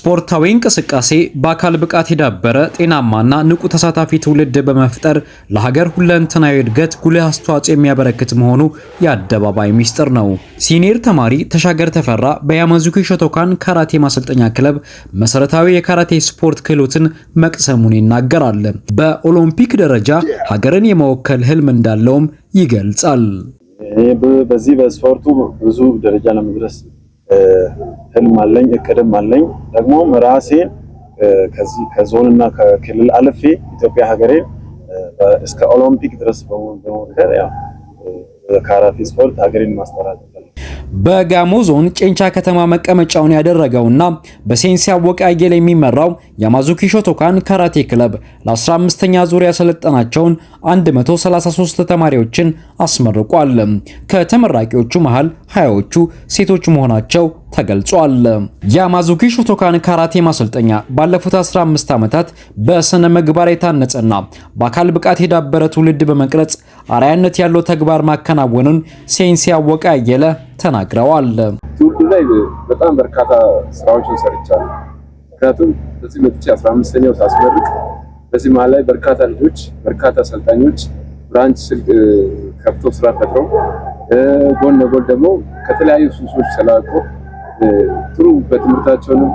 ስፖርታዊ እንቅስቃሴ በአካል ብቃት የዳበረ ጤናማና ንቁ ተሳታፊ ትውልድ በመፍጠር ለሀገር ሁለንተናዊ እድገት ጉልህ አስተዋጽኦ የሚያበረክት መሆኑ የአደባባይ ሚስጥር ነው። ሲኒየር ተማሪ ተሻገር ተፈራ በያማዙኪ ሾቶካን ካራቴ ማሰልጠኛ ክለብ መሰረታዊ የካራቴ ስፖርት ክህሎትን መቅሰሙን ይናገራል። በኦሎምፒክ ደረጃ ሀገርን የመወከል ህልም እንዳለውም ይገልጻል። በዚህ በስፖርቱ ብዙ ደረጃ ለመድረስ ህልም አለኝ፣ እቅድም አለኝ። ደግሞ ራሴን ከዚህ ከዞንና ከክልል አልፌ ኢትዮጵያ ሀገሬ እስከ ኦሎምፒክ ድረስ በመወከል ካራቴ ስፖርት ሀገሬን ማስተዳደር። በጋሞ ዞን ጨንቻ ከተማ መቀመጫውን ያደረገውና በሴንሲ አወቀ አየለ የሚመራው ያማዙኪ ሾቶካን ካራቴ ክለብ ለ15ኛ ዙር ያሰለጠናቸውን 133 ተማሪዎችን አስመርቋል። ከተመራቂዎቹ መሃል 20ዎቹ ሴቶች መሆናቸው ተገልጿል። ያማዙኪ ሾቶካን ካራቴ ማሰልጠኛ ባለፉት 15 ዓመታት በስነ ምግባር የታነጸና በአካል ብቃት የዳበረ ትውልድ በመቅረጽ አርአያነት ያለው ተግባር ማከናወኑን ሴንሲ አወቀ አየለ ተናግረዋል። ትውልዱ ላይ በጣም በርካታ ስራዎችን ሰርቻለሁ። ምክንያቱም በዚህ 15ኛው ሳስመርቅ በዚህ መሃል ላይ በርካታ ልጆች በርካታ አሰልጣኞች ብራንች ከፍቶ ስራ ፈጥረው ጎን ለጎን ደግሞ ከተለያዩ ሱሶች ተላቆ ጥሩ በትምህርታቸውንም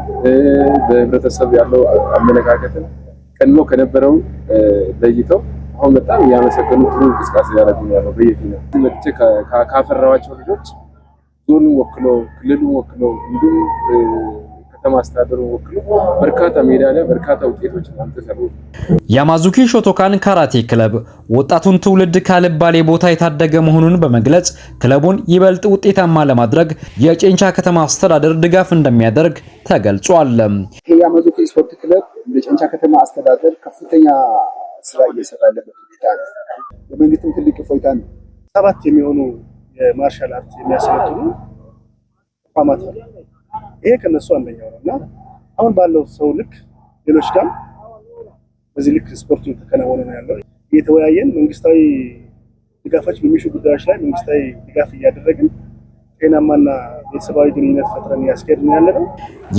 በህብረተሰብ ያለው አመለካከትን ቀድሞ ከነበረው ለይተው አሁን በጣም ያመሰገኑ ጥሩ እንቅስቃሴ ያደረጉ ያለው በየትኛው መጥቼ ካፈራዋቸው ልጆች ዞኑን ወክሎ ክልሉን ወክሎ እንዲሁም ከተማ አስተዳደሩን ወክሎ በርካታ ሜዳሊያ በርካታ ውጤቶች አምጥተው ያማዙኪ ሾቶካን ካራቴ ክለብ ወጣቱን ትውልድ ካልባሌ ቦታ የታደገ መሆኑን በመግለጽ ክለቡን ይበልጥ ውጤታማ ለማድረግ የጨንቻ ከተማ አስተዳደር ድጋፍ እንደሚያደርግ ተገልጿል። ያማዙኪ ስፖርት ክለብ በጨንቻ ከተማ አስተዳደር ከፍተኛ ስራ እየሰራ ያለበት ሁኔታ ነው። በመንግስትም ትልቅ እፎይታ ነው። 7 የሚሆኑ የማርሻል አርት የሚያሰለጥኑ ተቋማት አሉ። ይሄ ከነሱ አንደኛው ነውና አሁን ባለው ሰው ልክ ሌሎች ጋር በዚህ ልክ ስፖርቱ ተከናወነ ነው ያለው። እየተወያየን መንግስታዊ ድጋፎች በሚሹ ጉዳዮች ላይ መንግስታዊ ድጋፍ እያደረግን ጤናማና ቤተሰባዊ ግንኙነት ፈጥረን ያስኬድን ያለነው።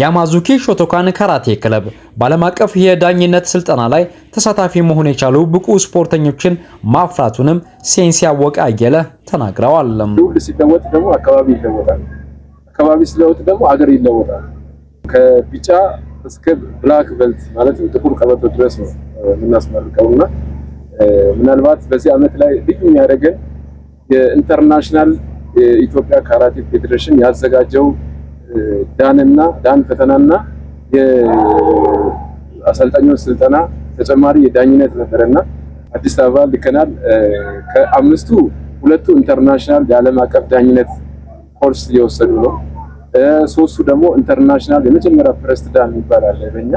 ያማዙኪ ሾቶካን ካራቴ ክለብ በዓለም አቀፍ የዳኝነት ስልጠና ላይ ተሳታፊ መሆን የቻሉ ብቁ ስፖርተኞችን ማፍራቱንም ሴንሲ አወቀ አየለ ተናግረዋል። ሁሉ ሲለወጥ ደግሞ አካባቢ ይለወጣል። አካባቢ ሲለወጥ ደግሞ ሀገር ይለወጣል። ከቢጫ እስከ ብላክ ቤልት ማለትም ጥቁር ቀበቶ ድረስ ነው የምናስመርቀውና ምናልባት በዚህ አመት ላይ ልዩ የሚያደርገን የኢንተርናሽናል የኢትዮጵያ ካራቴ ፌዴሬሽን ያዘጋጀው ዳን ፈተናና የአሰልጣኞች ስልጠና ተጨማሪ የዳኝነት ነበርና አዲስ አበባ ልከናል። ከአምስቱ 2ቱ ኢንተርናሽናል የዓለም አቀፍ ዳኝነት ኮርስ እየወሰዱ ነው። 3ቱ ደግሞ ኢንተርናሽናል የመጀመሪያ ፈርስት ዳን ይባላል በእኛ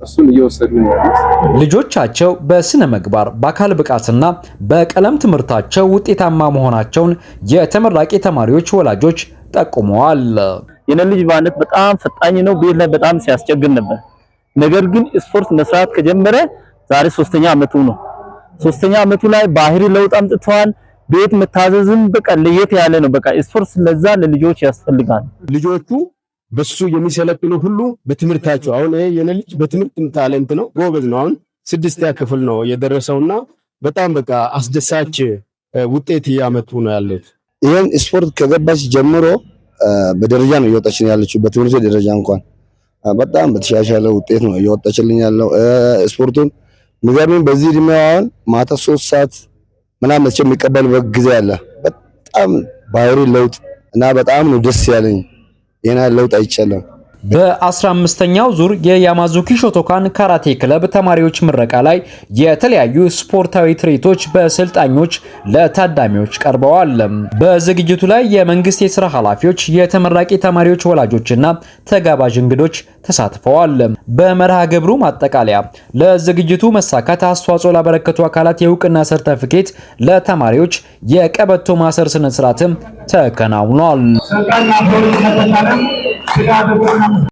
እሱን እየወሰዱ ነው ያሉት። ልጆቻቸው በስነ ምግባር በአካል ብቃትና በቀለም ትምህርታቸው ውጤታማ መሆናቸውን የተመራቂ ተማሪዎች ወላጆች ጠቁመዋል። የኔ ልጅ ማለት በጣም ፈጣኝ ነው። ቤት ላይ በጣም ሲያስቸግር ነበር። ነገር ግን ስፖርት መስራት ከጀመረ ዛሬ 3ኛ አመቱ ነው። 3ኛ አመቱ ላይ ባህሪ ለውጥ አምጥቷል። ቤት መታዘዝም በቃ ለየት ያለ ነው። በቃ ስፖርት ለዛ ለልጆች ያስፈልጋል። ልጆቹ በሱ የሚሰለጥኑ ሁሉ በትምህርታቸው አሁን የኔ ልጅ በትምህርት ታለንት ነው፣ ጎበዝ ነው። አሁን 6ኛ ክፍል ነው የደረሰውና በጣም በቃ አስደሳች ውጤት ያመጡ ነው ያሉት። ይሄን ስፖርት ከገባች ጀምሮ በደረጃ ነው እየወጣች ያለችው። በትምህርት ደረጃ እንኳን በጣም በተሻሻለ ውጤት ነው እየወጣችልኝ ያለው። ስፖርቱን ምገርም በዚህ እድሜው አሁን ማታ 3 ሰዓት ምናምን መቼም የሚቀበልበት ጊዜ አለ። በጣም ባህሪ ለውጥ እና በጣም ነው ደስ ያለኝ። የና ለውጥ አይቻለም። በ15ኛው ዙር የያማዙኪ ሾቶካን ካራቴ ክለብ ተማሪዎች ምረቃ ላይ የተለያዩ ስፖርታዊ ትርኢቶች በስልጣኞች ለታዳሚዎች ቀርበዋል። በዝግጅቱ ላይ የመንግስት የሥራ ኃላፊዎች፣ የተመራቂ ተማሪዎች ወላጆችና ተጋባዥ እንግዶች ተሳትፈዋል። በመርሃ ግብሩ ማጠቃለያ ለዝግጅቱ መሳካት አስተዋጽኦ ላበረከቱ አካላት የእውቅና ሰርተፊኬት፣ ለተማሪዎች የቀበቶ ማሰር ስነ ስርዓትም ተከናውኗል።